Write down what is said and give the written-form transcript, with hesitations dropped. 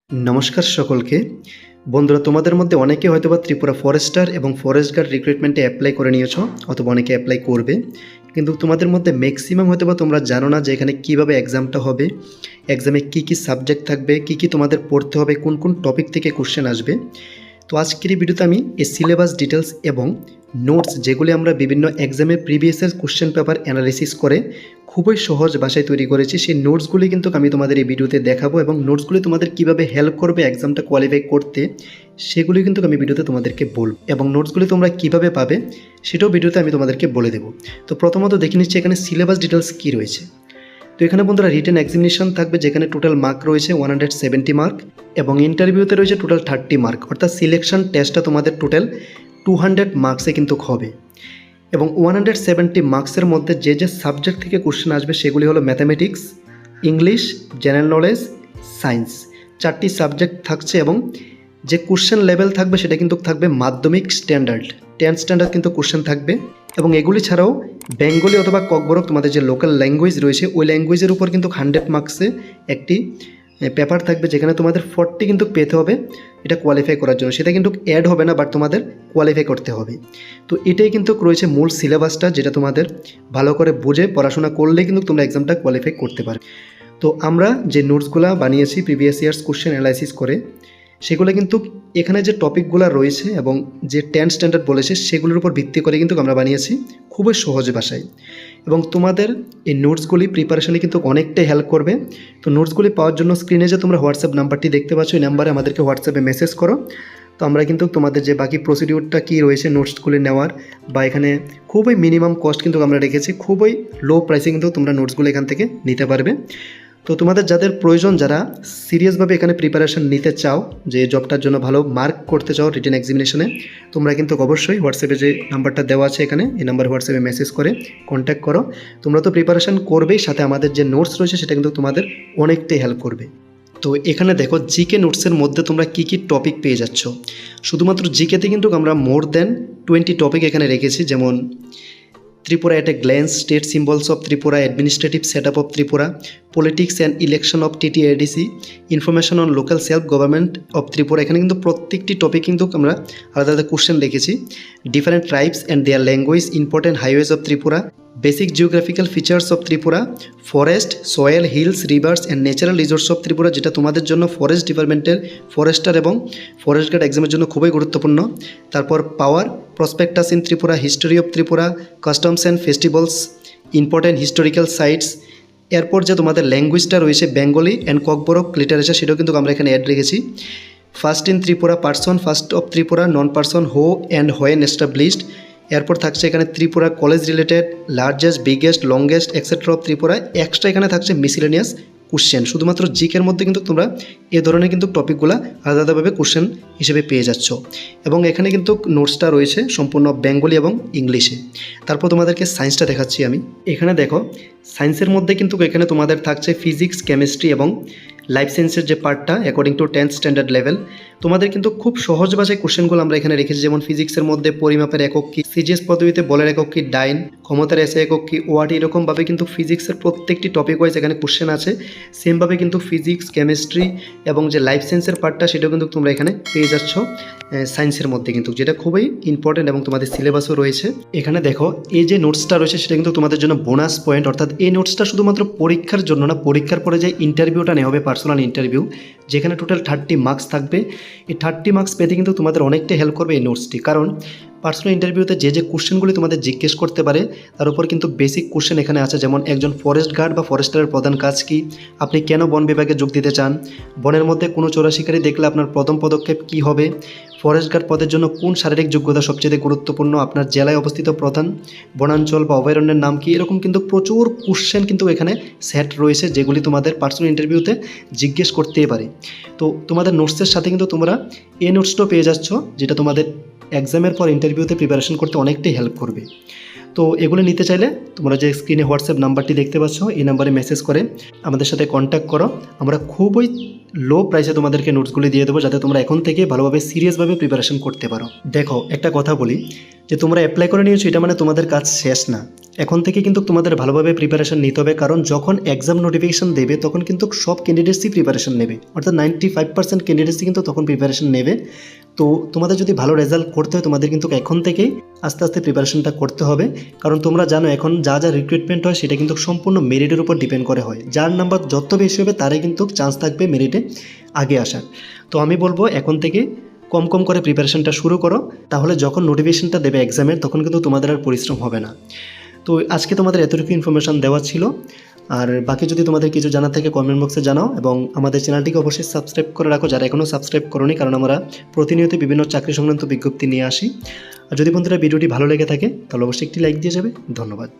নমস্কার সকলকে। বন্ধুরা, তোমাদের মধ্যে অনেকে হয়তোবা ত্রিপুরা ফরেস্টার এবং ফরেস্ট গার্ড রিক্রুটমেন্টে অ্যাপ্লাই করে নিয়েছো, অথবা অনেকে অ্যাপ্লাই করবে। কিন্তু তোমাদের মধ্যে ম্যাক্সিমাম হয়তোবা তোমরা জানো না যে এখানে কীভাবে এক্সামটা হবে, এক্সামে কী কী সাবজেক্ট থাকবে, কী কী তোমাদের পড়তে হবে, কোন কোন টপিক থেকে কোশ্চেন আসবে। তো আজকের এই ভিডিওতে আমি এই সিলেবাস ডিটেলস এবং নোটস, যেগুলি আমরা বিভিন্ন এক্সামের প্রিভিয়াসের কোশ্চেন পেপার অ্যানালিসিস করে খুবই সহজ ভাষায় তৈরি করেছি, সেই নোটসগুলি কিন্তু আমি তোমাদের এই ভিডিওতে দেখাবো, এবং নোটসগুলি তোমাদের কীভাবে হেল্প করবে এক্সামটা কোয়ালিফাই করতে সেগুলি কিন্তু আমি ভিডিওতে তোমাদেরকে বলবো, এবং নোটসগুলি তোমরা কীভাবে পাবে সেটাও ভিডিওতে আমি তোমাদেরকে বলে দেবো। তো প্রথমত দেখে নিচ্ছি এখানে সিলেবাস ডিটেলস কী রয়েছে। তো এখানে বন্ধুরা রিটেন এক্সামিনেশন থাকবে, যেখানে টোটাল মার্ক রয়েছে 170 মার্ক, এবং ইন্টারভিউতে রয়েছে টোটাল 30 মার্ক, অর্থাৎ সিলেকশন টেস্টটা তোমাদের টোটাল 200 মার্কসে কিন্তু হবে। এবং 170 মার্কসের মধ্যে যে যে সাবজেক্ট থেকে কোশ্চেন আসবে সেগুলি হলো mathematics, English, general knowledge, science, 4টি সাবজেক্ট থাকছে। এবং যে কোশ্চেন লেভেল থাকবে সেটা কিন্তু থাকবে মাধ্যমিক স্ট্যান্ডার্ড, 10 স্ট্যান্ডার্ড কিন্তু কোশ্চেন থাকবে। এবং এগুলি ছাড়াও বেঙ্গলি অথবা ককবরক, তোমাদের যে লোকাল ল্যাঙ্গুয়েজ রয়েছে ওই ল্যাঙ্গুয়েজের উপর কিন্তু 100 মার্কসে একটি পেপার থাকবে, যেখানে তোমাদের 40 কিন্তু পেতে হবে এটা কোয়ালিফাই করার জন্য। সেটা কিন্তু অ্যাড হবে না, বাট তোমাদের কোয়ালিফাই করতে হবে। তো এটাই কিন্তু রয়েছে মূল সিলেবাসটা, যেটা তোমাদের ভালো করে বুঝে পড়াশোনা করলে কিন্তু তোমরা এক্সামটা কোয়ালিফাই করতে পারবে। তো আমরা যে নোটসগুলো বানিয়েছি প্রিভিয়াস ইয়ার্স কোশ্চেন অ্যানালাইসিস করে, সেগুলো কিন্তু এখানে যে টপিকগুলো রয়েছে এবং যে 10 স্ট্যান্ডার্ড বলেছে সেগুলোর উপর ভিত্তি করে কিন্তু আমরা বানিয়েছি খুবই সহজ ভাষায়। এবং তোমাদের এই নোটসগুলি প্রিপারেশনে কিন্তু অনেকটাই হেল্প করবে। তো নোটসগুলি পাওয়ার জন্য স্ক্রিনে যে তোমরা হোয়াটসঅ্যাপ নাম্বারটি দেখতে পাচ্ছ, এই নাম্বারে আমাদেরকে হোয়াটসঅ্যাপে মেসেজ করো। তো আমরা কিন্তু তোমাদের যে বাকি প্রসিডিউরটা কী রয়েছে নোটসগুলি নেওয়ার, বা এখানে খুবই মিনিমাম কস্ট কিন্তু আমরা রেখেছি, খুবই লো প্রাইসে কিন্তু তোমরা নোটসগুলো এখান থেকে নিতে পারবে। তো তোমাদের যাদের প্রয়োজন, যারা সিরিয়াসভাবে এখানে প্রিপারেশন নিতে চাও, যে জবটার জন্য ভালো মার্ক করতে চাও রিটেন এক্সামিনেশনে, তোমরা কিন্তু অবশ্যই হোয়াটসঅ্যাপে যে নাম্বারটা দেওয়া আছে এখানে, এই নাম্বার হোয়াটসঅ্যাপে মেসেজ করে কন্ট্যাক্ট করো। তোমরা তো প্রিপারেশন করবেই, সাথে আমাদের যে নোটস রয়েছে সেটা কিন্তু তোমাদের অনেকটাই হেল্প করবে। তো এখানে দেখো জিকে নোটসের মধ্যে তোমরা কী কী টপিক পেয়ে যাচ্ছ। শুধুমাত্র জিকেতে কিন্তু আমরা মোর দ্যান 20 টপিক এখানে রেখেছি, যেমন Tripura at a glance, state symbols of Tripura, administrative setup of Tripura, politics and election of TTADC, information on local self government of Tripura। এখানে কিন্তু প্রত্যেকটি টপিক কিন্তু আমরা আলাদা আলাদা কোশ্চেন লিখেছি। Different tribes and their language, important highways of Tripura, basic geographical features of Tripura, forest, soil, hills, rivers and natural resource of Tripura, যেটা তোমাদের জন্য ফরেস্ট ডিপার্টমেন্টের ফরেস্টার এবং ফরেস্ট গার্ড এক্সামের জন্য খুবই গুরুত্বপূর্ণ। তারপর power, prospectus in Tripura, history of Tripura, customs and festivals, important historical sites. এরপর যে তোমাদের ল্যাঙ্গুয়েজটা রয়েছে বেঙ্গলি অ্যান্ড ককবরক লিটারেচার, সেটাও কিন্তু আমরা এখানে অ্যাড রেখেছি। First in Tripura, person first of Tripura, non person, হো অ্যান্ড হোয়েন এস্টাবলিশড। এরপর থাকছে এখানে Tripura college related, largest, biggest, longest etcetera of Tripura. Extra এখানে থাকছে মিসিলেনিয়াস কোশ্চেন। শুধুমাত্র জিকের মধ্যে কিন্তু তোমরা এ ধরনের কিন্তু টপিকগুলো আলাদা আলাদাভাবে কোশ্চেন হিসেবে পেয়ে যাচ্ছ। এবং এখানে কিন্তু নোটসটা রয়েছে সম্পূর্ণ বেঙ্গলি এবং ইংলিশে। তারপর তোমাদেরকে সায়েন্সটা দেখাচ্ছি আমি। এখানে দেখো সায়েন্সের মধ্যে কিন্তু এখানে তোমাদের থাকছে ফিজিক্স, কেমিস্ট্রি এবং লাইফ সায়েন্সের যে পার্টটা according to 10th standard level. তোমাদের কিন্তু খুব সহজ ভাষায় কোশ্চেনগুলো আমরা এখানে রেখেছি, যেমন ফিজিক্সের মধ্যে পরিমাপের একক কী, সিজিএস পদ্ধতিতে বলের একক কী, ডাইন, ক্ষমতার এসে একক কী, ওয়াট, এরকমভাবে কিন্তু ফিজিক্সের প্রত্যেকটি টপিক ওয়াইজ এখানে কোশ্চেন আছে। সেমভাবে কিন্তু ফিজিক্স, কেমিস্ট্রি এবং যে লাইফ সায়েন্সের পার্টটা সেটাও কিন্তু তোমরা এখানে পেয়ে যাচ্ছ সায়েন্সের মধ্যে, কিন্তু যেটা খুবই ইম্পর্টেন্ট এবং তোমাদের সিলেবাসও রয়েছে। এখানে দেখো এই যে নোটসটা রয়েছে সেটা কিন্তু তোমাদের জন্য বোনাস পয়েন্ট, অর্থাৎ এই নোটসটা শুধুমাত্র পরীক্ষার জন্য না, পরীক্ষার পরে যে ইন্টারভিউটা নেওয়া হবে পার্সোনাল ইন্টারভিউ, যেখানে টোটাল 30 মার্কস থাকবে। এই 30 মার্কস পেতে কিন্তু তোমাদের অনেকটাই হেল্প করবে এই নোটসটি, কারণ পার্সোনাল ইন্টারভিউতে যে যে কোশ্চেনগুলি তোমাদের জিজ্ঞেস করতে পারে তার উপর কিন্তু বেসিক কোশ্চেন এখানে আছে, যেমন একজন ফরেস্ট গার্ড বা ফরেস্টারের প্রধান কাজ কী, আপনি কেন বন বিভাগে যোগ দিতে চান, বনের মধ্যে কোনো চোরা শিকারী দেখলে আপনার প্রথম পদক্ষেপ কী হবে, ফরেস্ট গার্ড পদের জন্য কোন শারীরিক যোগ্যতা সবচেয়ে গুরুত্বপূর্ণ, আপনার জেলায় অবস্থিত প্রধান বনাঞ্চল বা অভয়ারণ্যের নাম কী, এরকম কিন্তু প্রচুর কোশ্চেন কিন্তু এখানে সেট রয়েছে, যেগুলি তোমাদের পার্সোনাল ইন্টারভিউতে জিজ্ঞেস করতেই পারে। তো তোমাদের নোটসের সাথে কিন্তু তোমরা এই নোটসটাও পেয়ে যাচ্ছ, যেটা তোমাদের এক্সামের পর ইন্টারভিউতে প্রিপারেশন করতে অনেকটাই হেল্প করবে। তো এগুলো নিতে চাইলে তোমরা যে স্ক্রিনে হোয়াটসঅ্যাপ নাম্বারটি দেখতে পাচ্ছ এই নাম্বারে মেসেজ করে আমাদের সাথে কন্ট্যাক্ট করো। আমরা খুবই লো প্রাইসে তোমাদেরকে নোটসগুলি দিয়ে দেবো, যাতে তোমরা এখন থেকে ভালোভাবে সিরিয়াসভাবে প্রিপারেশন করতে পারো। দেখো একটা কথা বলি, যে তোমরা অ্যাপ্লাই করে নিয়েছো এটা মানে তোমাদের কাজ শেষ না। এখন থেকে কিন্তু তোমাদের ভালোভাবে প্রিপারেশন নিতে হবে, কারণ যখন এক্সাম নোটিফিকেশন দেবে তখন কিন্তু সব ক্যান্ডিডেটসই প্রিপারেশন নেবে, অর্থাৎ 95% ক্যান্ডিডেটসই কিন্তু তখন প্রিপারেশন নেবে। তো তোমাদের যদি ভালো রেজাল্ট করতে হয় তোমাদের কিন্তু এখন থেকেই আস্তে আস্তে প্রিপারেশনটা করতে হবে, কারণ তোমরা জানো এখন যা যা রিক্রুটমেন্ট হয় সেটা কিন্তু সম্পূর্ণ মেরিটের উপর ডিপেন্ড করে হয়। যার নাম্বার যত বেশি হবে তারাই কিন্তু চান্স থাকবে মেরিটে আগে আসার। তো আমি বলবো এখন থেকে কম কম করে প্রিপারেশনটা শুরু করো, তাহলে যখন নোটিফিকেশনটা দেবে এক্সামের তখন কিন্তু তোমাদের আর পরিশ্রম হবে না। তো আজকে তোমাদের এতটুকু ইনফরমেশান দেওয়া ছিল, আর বাকি যদি তোমাদের কিছু জানা থাকে কমেন্ট বক্সে জানাও, এবং আমাদের চ্যানেলটিকে অবশ্যই সাবস্ক্রাইব করে রাখো যারা এখনও সাবস্ক্রাইব করোনি, কারণ আমরা প্রতিনিয়ত বিভিন্ন চাকরি সংক্রান্ত বিজ্ঞপ্তি নিয়ে আসি। আর যদি বন্ধুরা ভিডিওটি ভালো লেগে থাকে তাহলে অবশ্যই একটি লাইক দিয়ে যাবে। ধন্যবাদ।